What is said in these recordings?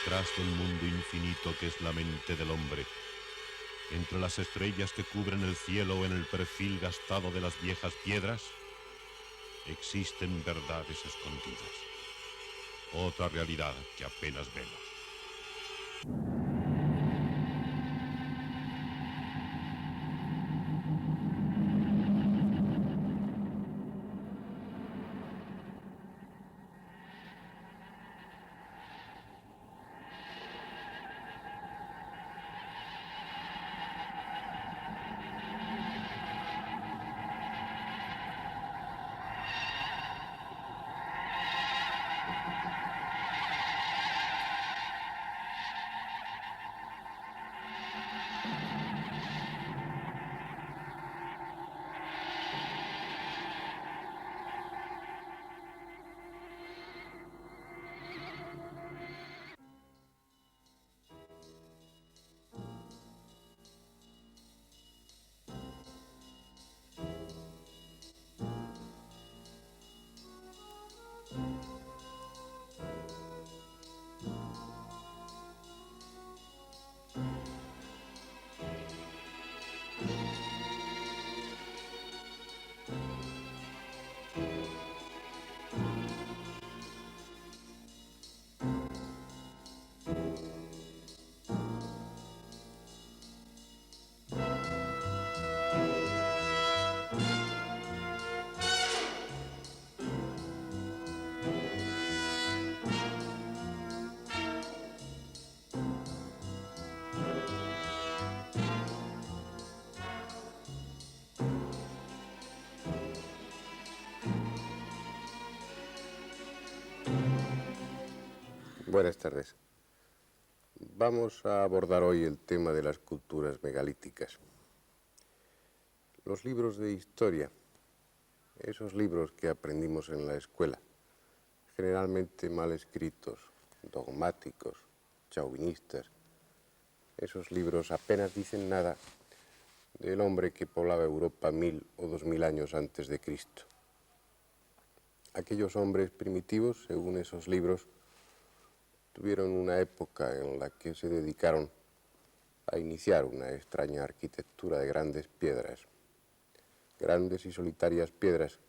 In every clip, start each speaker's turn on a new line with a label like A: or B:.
A: Detrás del mundo infinito que es la mente del hombre, entre las estrellas que cubren el cielo o en el perfil gastado de las viejas piedras, existen verdades escondidas, otra realidad que apenas vemos.
B: Buenas tardes. Vamos a abordar hoy el tema de las culturas megalíticas. Los libros de historia, esos libros que aprendimos en la escuela, generalmente mal escritos, dogmáticos, chauvinistas, esos libros apenas dicen nada del hombre que poblaba Europa 1000 o 2000 años antes de Cristo. Aquellos hombres primitivos, según esos libros, tuvieron una época en la que se dedicaron a iniciar una extraña arquitectura de grandes piedras, grandes y solitarias piedras,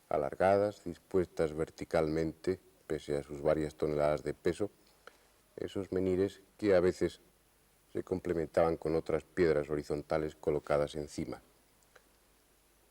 B: alargadas, dispuestas verticalmente, pese a sus varias toneladas de peso, esos menhires que a veces se complementaban con otras piedras horizontales colocadas encima.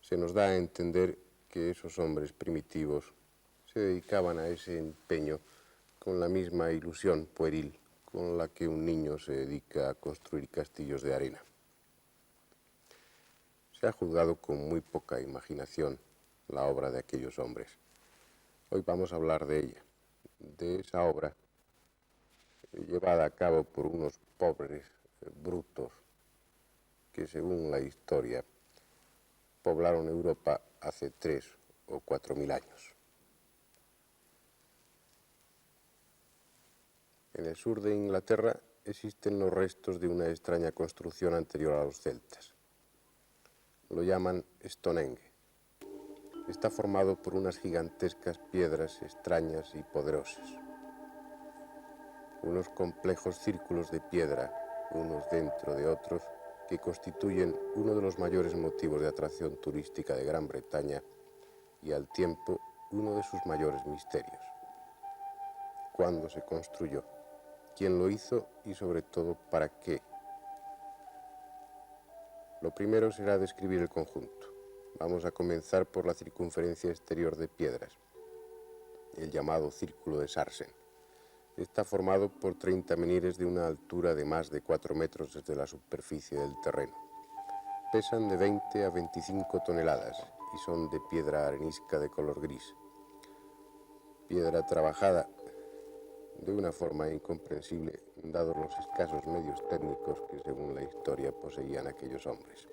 B: Se nos da a entender que esos hombres primitivos se dedicaban a ese empeño con la misma ilusión pueril con la que un niño se dedica a construir castillos de arena. Se ha juzgado con muy poca imaginación la obra de aquellos hombres. Hoy vamos a hablar de ella, de esa obra llevada a cabo por unos pobres brutos que, según la historia, poblaron Europa hace 3 o 4000 años. En el sur de Inglaterra existen los restos de una extraña construcción anterior a los celtas. Lo llaman Stonehenge. Está formado por unas gigantescas piedras extrañas y poderosas. Unos complejos círculos de piedra, unos dentro de otros, que constituyen uno de los mayores motivos de atracción turística de Gran Bretaña y al tiempo uno de sus mayores misterios. ¿Cuándo se construyó? ¿Quién lo hizo? Y sobre todo, ¿para qué? Lo primero será describir el conjunto. Vamos a comenzar por la circunferencia exterior de piedras, el llamado Círculo de Sarsen. Está formado por 30 menhires de una altura de más de 4 metros desde la superficie del terreno. Pesan de 20 a 25 toneladas y son de piedra arenisca de color gris. Piedra trabajada de una forma incomprensible, dados los escasos medios técnicos que, según la historia, poseían aquellos hombres.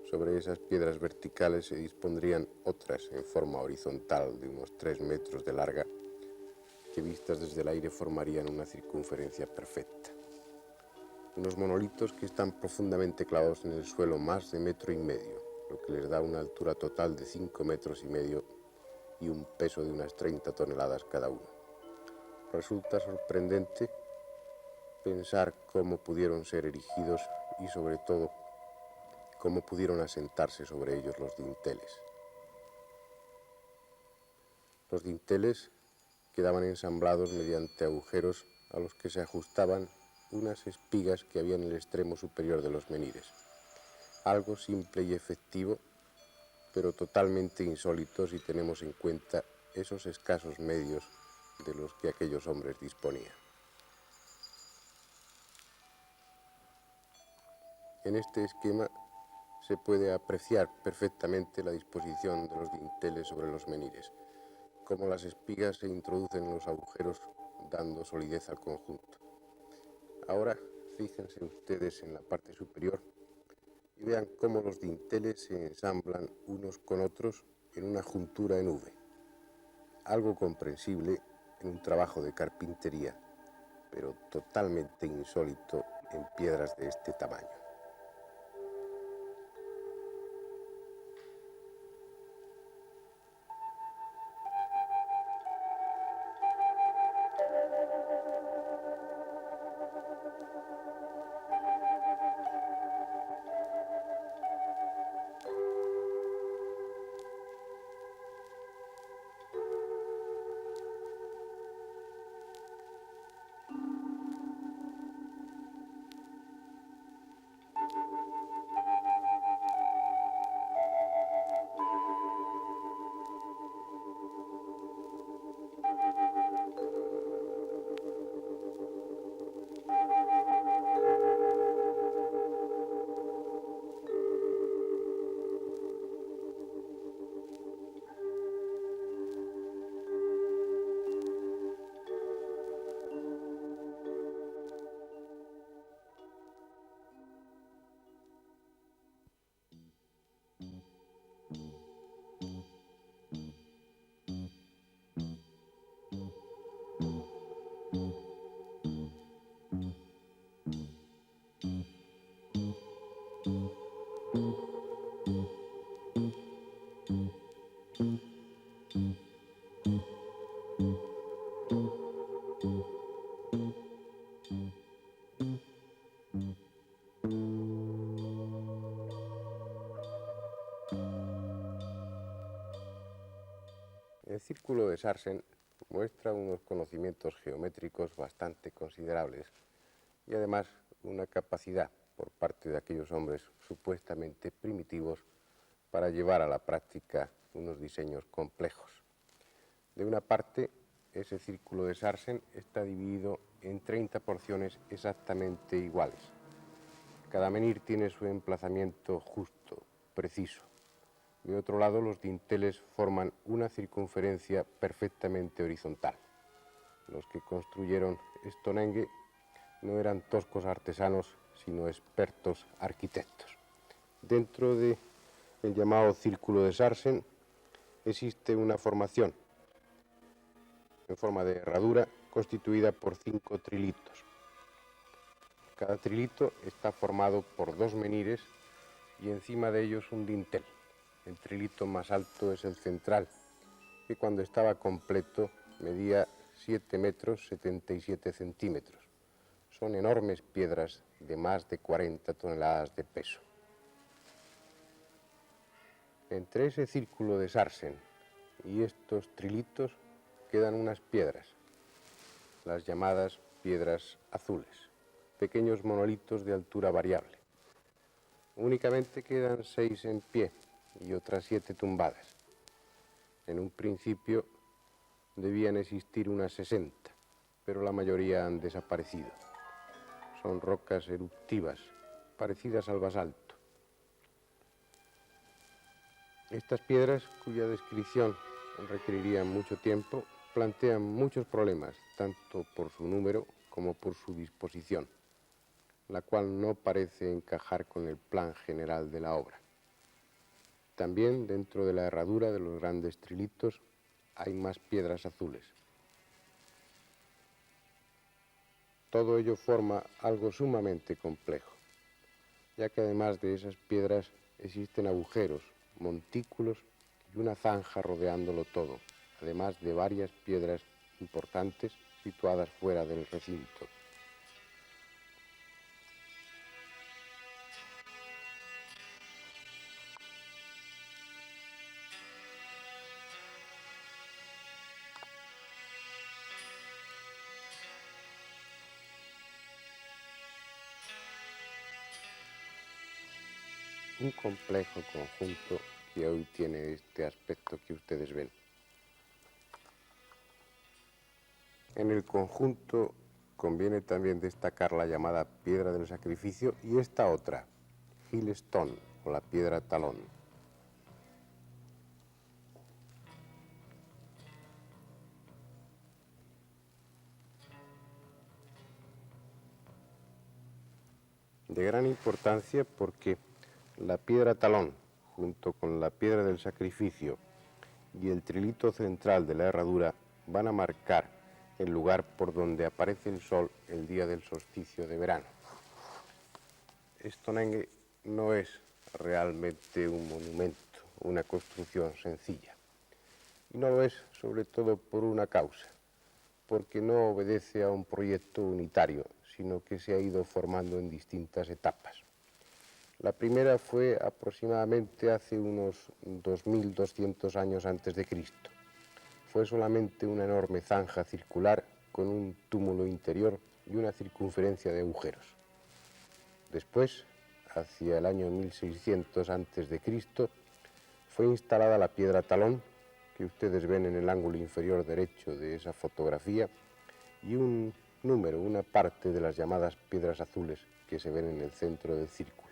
B: Sobre esas piedras verticales se dispondrían otras en forma horizontal de unos 3 metros de larga, que vistas desde el aire formarían una circunferencia perfecta. Unos monolitos que están profundamente clavados en el suelo más de 1,5 metros, lo que les da una altura total de 5,5 metros y un peso de unas 30 toneladas cada uno. Resulta sorprendente pensar cómo pudieron ser erigidos y sobre todo cómo pudieron asentarse sobre ellos los dinteles. Los dinteles quedaban ensamblados mediante agujeros a los que se ajustaban unas espigas que había en el extremo superior de los menires. Algo simple y efectivo, pero totalmente insólito si tenemos en cuenta esos escasos medios de los que aquellos hombres disponían. En este esquema se puede apreciar perfectamente la disposición de los dinteles sobre los menires, cómo las espigas se introducen en los agujeros dando solidez al conjunto. Ahora fíjense ustedes en la parte superior y vean cómo los dinteles se ensamblan unos con otros en una juntura en V. Algo comprensible en un trabajo de carpintería, pero totalmente insólito en piedras de este tamaño. El círculo de Sarsen muestra unos conocimientos geométricos bastante considerables y además una capacidad por parte de aquellos hombres supuestamente primitivos para llevar a la práctica unos diseños complejos. De una parte, ese círculo de Sarsen está dividido en 30 porciones exactamente iguales. Cada menhir tiene su emplazamiento justo, preciso. De otro lado, los dinteles forman una circunferencia perfectamente horizontal. Los que construyeron Stonehenge no eran toscos artesanos, sino expertos arquitectos. Dentro del llamado círculo de Sarsen existe una formación en forma de herradura constituida por 5 trilitos. Cada trilito está formado por 2 menhires y encima de ellos un dintel. El trilito más alto es el central, que cuando estaba completo medía 7 metros 77 centímetros. Son enormes piedras de más de 40 toneladas de peso. Entre ese círculo de Sarsen y estos trilitos quedan unas piedras, las llamadas piedras azules, pequeños monolitos de altura variable. Únicamente quedan 6 en pie y otras 7 tumbadas. En un principio debían existir unas 60, pero la mayoría han desaparecido. Son rocas eruptivas, parecidas al basalto. Estas piedras, cuya descripción requeriría mucho tiempo, plantean muchos problemas, tanto por su número como por su disposición, la cual no parece encajar con el plan general de la obra. También dentro de la herradura de los grandes trilitos hay más piedras azules. Todo ello forma algo sumamente complejo, ya que además de esas piedras existen agujeros, montículos y una zanja rodeándolo todo, además de varias piedras importantes situadas fuera del recinto. Un complejo conjunto que hoy tiene este aspecto que ustedes ven. En el conjunto conviene también destacar la llamada piedra del sacrificio y esta otra, Hill Stone, o la piedra talón. De gran importancia porque la piedra talón, junto con la piedra del sacrificio y el trilito central de la herradura, van a marcar el lugar por donde aparece el sol el día del solsticio de verano. Stonehenge no es realmente un monumento, una construcción sencilla. Y no lo es sobre todo por una causa, porque no obedece a un proyecto unitario, sino que se ha ido formando en distintas etapas. La primera fue aproximadamente hace unos 2200 años antes de Cristo. Fue solamente una enorme zanja circular con un túmulo interior y una circunferencia de agujeros. Después, hacia el año 1600 antes de Cristo, fue instalada la piedra talón, que ustedes ven en el ángulo inferior derecho de esa fotografía, y un número, una parte de las llamadas piedras azules que se ven en el centro del círculo.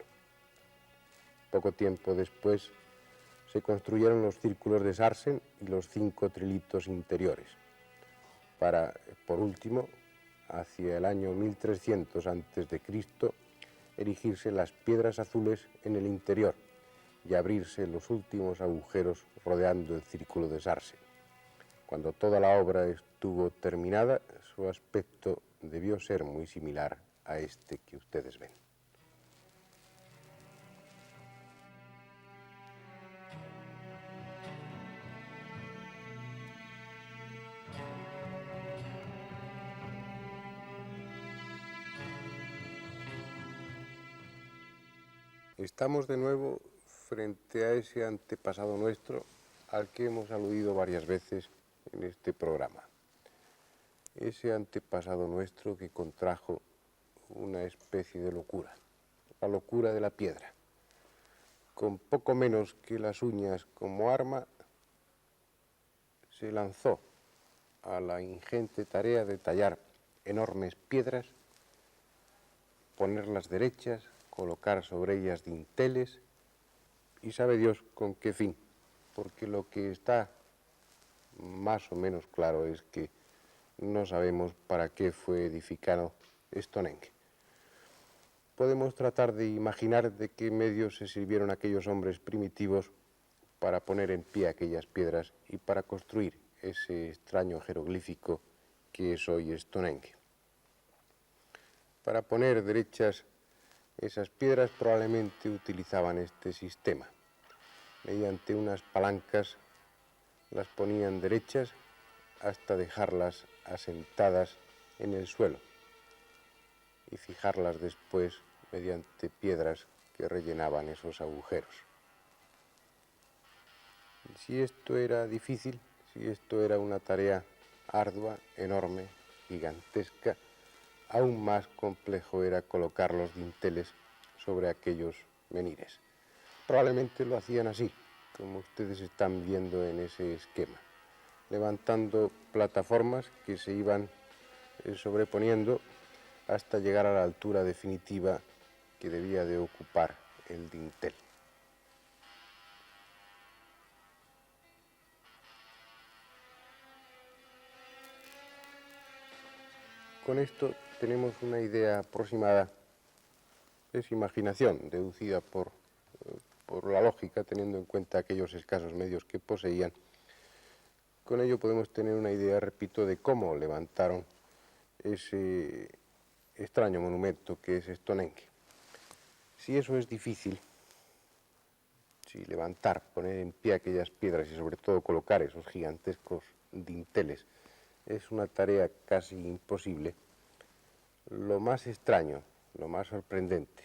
B: Poco tiempo después se construyeron los círculos de Sarsen y los 5 trilitos interiores, para, por último, hacia el año 1300 a.C., erigirse las piedras azules en el interior y abrirse los últimos agujeros rodeando el círculo de Sarsen. Cuando toda la obra estuvo terminada, su aspecto debió ser muy similar a este que ustedes ven. Estamos de nuevo frente a ese antepasado nuestro al que hemos aludido varias veces en este programa. Ese antepasado nuestro que contrajo una especie de locura, la locura de la piedra. Con poco menos que las uñas como arma, se lanzó a la ingente tarea de tallar enormes piedras, ponerlas derechas, colocar sobre ellas dinteles, y sabe Dios con qué fin, porque lo que está más o menos claro es que no sabemos para qué fue edificado Stonehenge. Podemos tratar de imaginar de qué medios se sirvieron aquellos hombres primitivos para poner en pie aquellas piedras y para construir ese extraño jeroglífico que es hoy Stonehenge. Para poner derechas esas piedras probablemente utilizaban este sistema. Mediante unas palancas las ponían derechas hasta dejarlas asentadas en el suelo y fijarlas después mediante piedras que rellenaban esos agujeros. Si esto era difícil, si esto era una tarea ardua, enorme, gigantesca, aún más complejo era colocar los dinteles sobre aquellos menires. Probablemente lo hacían así, como ustedes están viendo en ese esquema, levantando plataformas que se iban sobreponiendo hasta llegar a la altura definitiva que debía de ocupar el dintel. Con esto tenemos una idea aproximada, es imaginación deducida por la lógica, teniendo en cuenta aquellos escasos medios que poseían. Con ello podemos tener una idea, repito, de cómo levantaron ese extraño monumento que es Stonehenge. Si eso es difícil, si levantar, poner en pie aquellas piedras y sobre todo colocar esos gigantescos dinteles es una tarea casi imposible, lo más extraño, lo más sorprendente,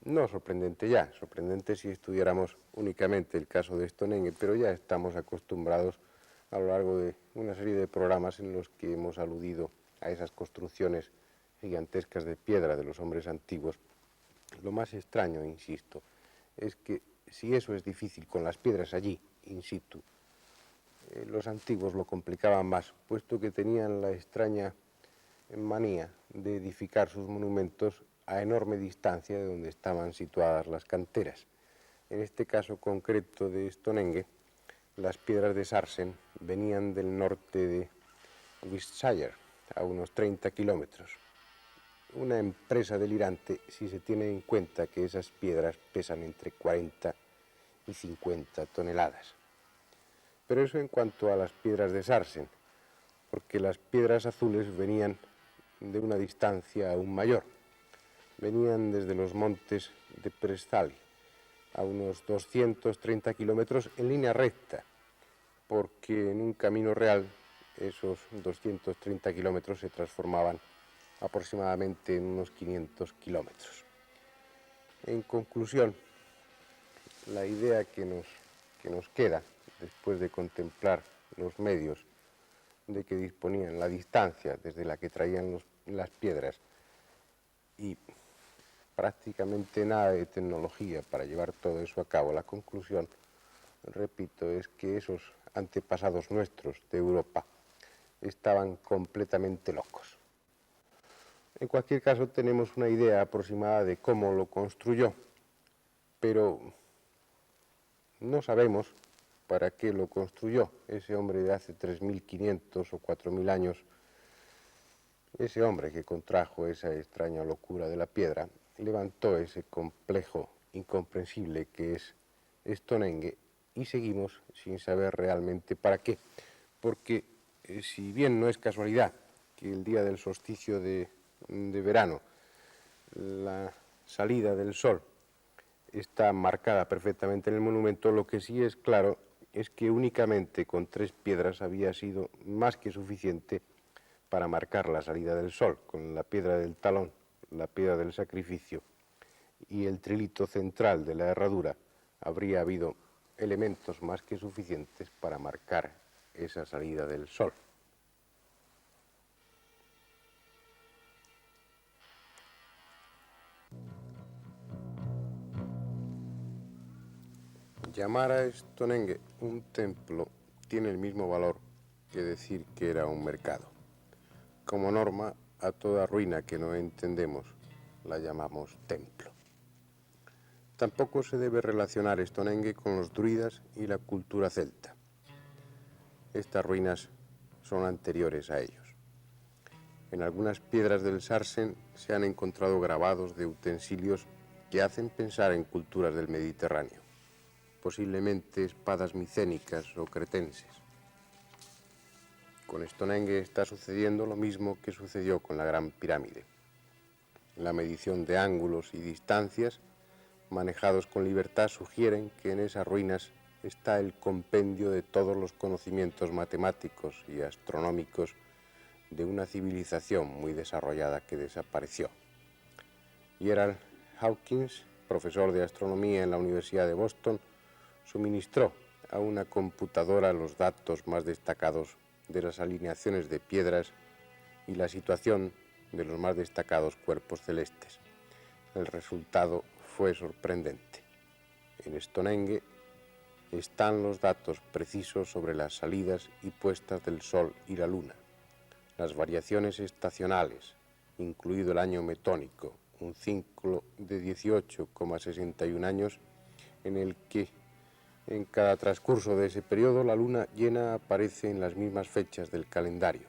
B: no sorprendente ya, sorprendente si estudiáramos únicamente el caso de Stonehenge, pero ya estamos acostumbrados a lo largo de una serie de programas en los que hemos aludido a esas construcciones gigantescas de piedra de los hombres antiguos. Lo más extraño, insisto, es que si eso es difícil con las piedras allí, in situ, los antiguos lo complicaban más, puesto que tenían la extraña manía de edificar sus monumentos a enorme distancia de donde estaban situadas las canteras. En este caso concreto de Stonehenge, las piedras de Sarsen venían del norte de Wiltshire, a unos 30 kilómetros. Una empresa delirante si se tiene en cuenta que esas piedras pesan entre 40 y 50 toneladas. Pero eso en cuanto a las piedras de Sarsen, porque las piedras azules venían de una distancia aún mayor. Venían desde los montes de Prestali, a unos 230 kilómetros en línea recta, porque en un camino real esos 230 kilómetros se transformaban aproximadamente en unos 500 kilómetros. En conclusión, la idea que nos queda, después de contemplar los medios de que disponían, la distancia desde la que traían las piedras y prácticamente nada de tecnología para llevar todo eso a cabo, la conclusión, repito, es que esos antepasados nuestros de Europa estaban completamente locos. En cualquier caso, tenemos una idea aproximada de cómo lo construyó, pero no sabemos para qué lo construyó ese hombre de hace 3.500 o 4.000 años, ese hombre que contrajo esa extraña locura de la piedra, levantó ese complejo incomprensible que es Stonehenge y seguimos sin saber realmente para qué, porque si bien no es casualidad que el día del solsticio de verano la salida del sol está marcada perfectamente en el monumento, lo que sí es claro es que únicamente con 3 piedras había sido más que suficiente para marcar la salida del sol, con la piedra del talón, la piedra del sacrificio y el trilito central de la herradura, habría habido elementos más que suficientes para marcar esa salida del sol. Llamar a Stonehenge un templo tiene el mismo valor que decir que era un mercado. Como norma, a toda ruina que no entendemos la llamamos templo. Tampoco se debe relacionar Stonehenge con los druidas y la cultura celta. Estas ruinas son anteriores a ellos. En algunas piedras del Sarsen se han encontrado grabados de utensilios que hacen pensar en culturas del Mediterráneo, posiblemente espadas micénicas o cretenses. Con Stonehenge está sucediendo lo mismo que sucedió con la Gran Pirámide. La medición de ángulos y distancias manejados con libertad sugieren que en esas ruinas está el compendio de todos los conocimientos matemáticos y astronómicos de una civilización muy desarrollada que desapareció. Gerald Hawkins, profesor de astronomía en la Universidad de Boston, suministró a una computadora los datos más destacados de las alineaciones de piedras y la situación de los más destacados cuerpos celestes. El resultado fue sorprendente. En Stonehenge están los datos precisos sobre las salidas y puestas del Sol y la Luna, las variaciones estacionales, incluido el año metónico, un ciclo de 18,61 años en el que en cada transcurso de ese periodo la luna llena aparece en las mismas fechas del calendario.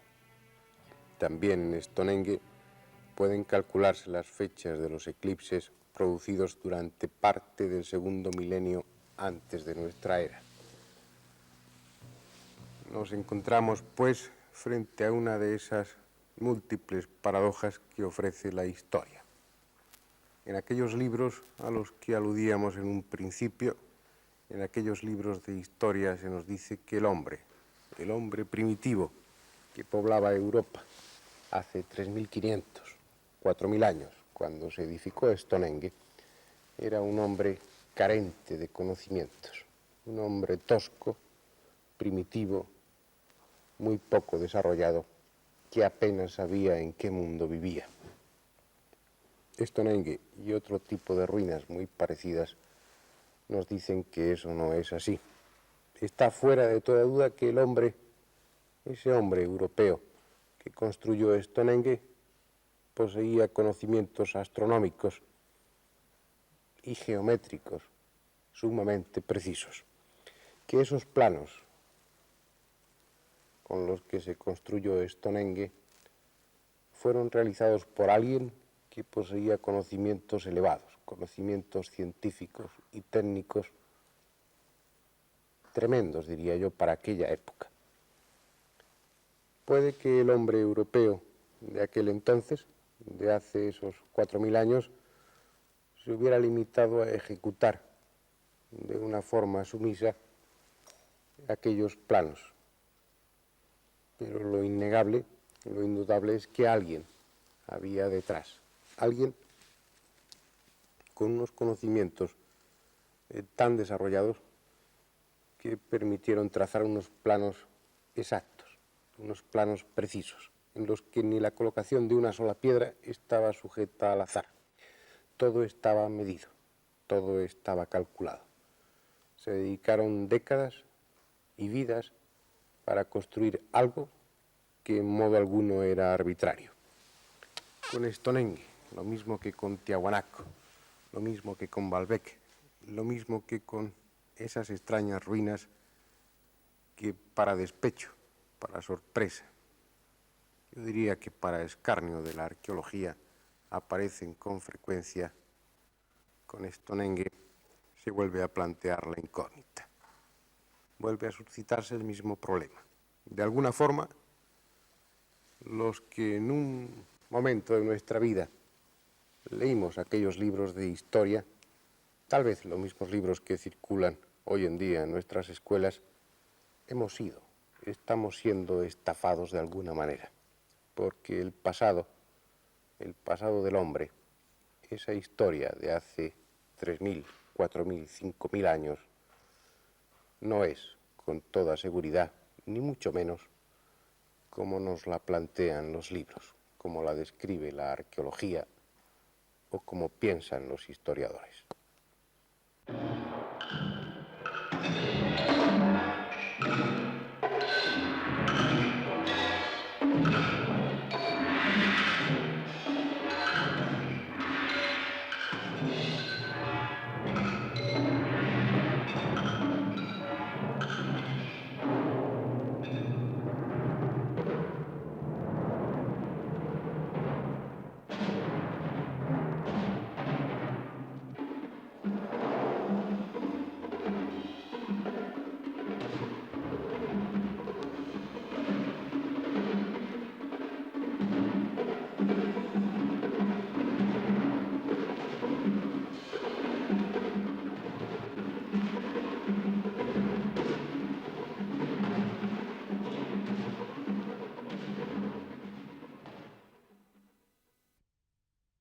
B: También en Stonehenge pueden calcularse las fechas de los eclipses producidos durante parte del segundo milenio antes de nuestra era. Nos encontramos, pues, frente a una de esas múltiples paradojas que ofrece la historia. En aquellos libros a los que aludíamos en un principio, en aquellos libros de historia se nos dice que el hombre el hombre primitivo que poblaba Europa hace 3.500, 4.000 años, cuando se edificó Stonehenge, era un hombre carente de conocimientos, un hombre tosco, primitivo, muy poco desarrollado, que apenas sabía en qué mundo vivía. Stonehenge y otro tipo de ruinas muy parecidas nos dicen que eso no es así. Está fuera de toda duda que el hombre, ese hombre europeo que construyó Stonehenge, poseía conocimientos astronómicos y geométricos sumamente precisos. Que esos planos con los que se construyó Stonehenge fueron realizados por alguien que poseía conocimientos elevados, conocimientos científicos y técnicos tremendos, diría yo, para aquella época. Puede que el hombre europeo de aquel entonces, de hace esos 4.000 años, se hubiera limitado a ejecutar de una forma sumisa aquellos planos. Pero lo innegable, lo indudable es que alguien había detrás, alguien con unos conocimientos tan desarrollados que permitieron trazar unos planos exactos, unos planos precisos, en los que ni la colocación de una sola piedra estaba sujeta al azar. Todo estaba medido, todo estaba calculado. Se dedicaron décadas y vidas para construir algo que en modo alguno era arbitrario. Con Stonehenge, lo mismo que con Tiahuanaco, lo mismo que con Baalbek, lo mismo que con esas extrañas ruinas que para despecho, para sorpresa, yo diría que para escarnio de la arqueología, aparecen con frecuencia. Con Stonehenge se vuelve a plantear la incógnita. Vuelve a suscitarse el mismo problema. De alguna forma, los que en un momento de nuestra vida leímos aquellos libros de historia, tal vez los mismos libros que circulan hoy en día en nuestras escuelas, estamos siendo estafados de alguna manera, porque el pasado del hombre, esa historia de hace 3.000, 4.000, 5.000 años, no es, con toda seguridad, ni mucho menos, como nos la plantean los libros, como la describe la arqueología o como piensan los historiadores.